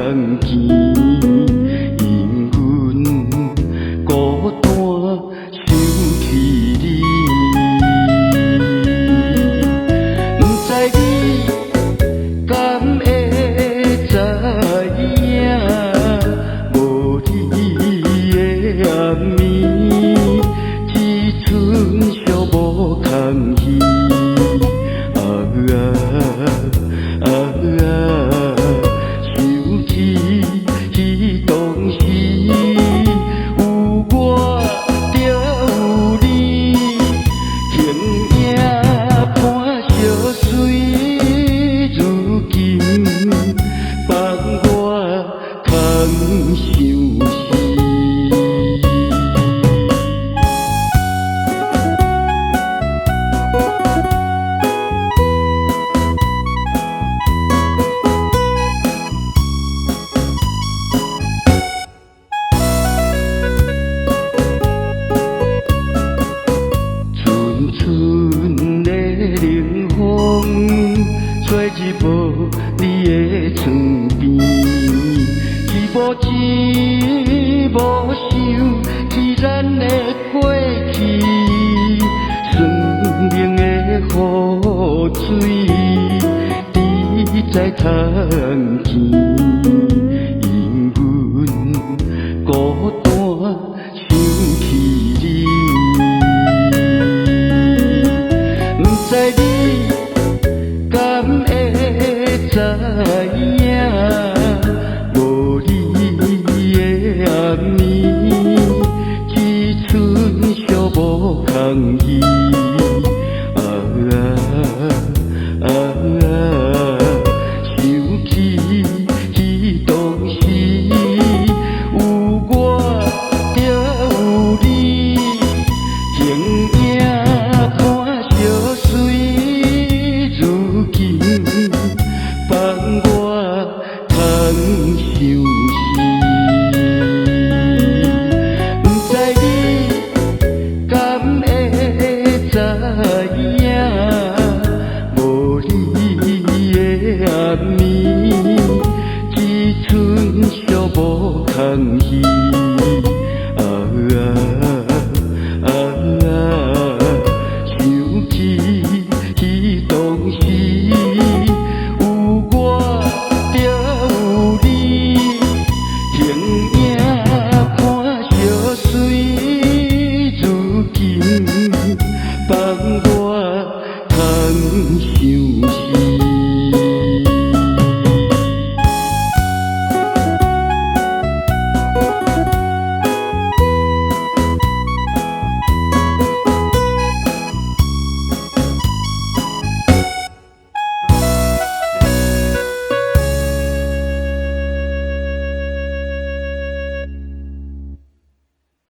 通见，因阮孤单想起你，不知你敢会知影，无你的暗暝，只剩寂无空虚。想起彼当时，有我就有你，形影伴相随。如今放我空想死。春的冷风，吹入无你的床边，一无一无想起咱的过去，生命的雨水，你在通见，因阮孤单想起你。不知你敢会知影，无你的暗暝，只剩寂无空虚。想起彼当时，有我就有你，形影伴相随。如今放我通想死，不知你敢会知影，无你的暗暝，只剩寂无空虚。想起彼当时，有我就有你，形影伴相随。如今放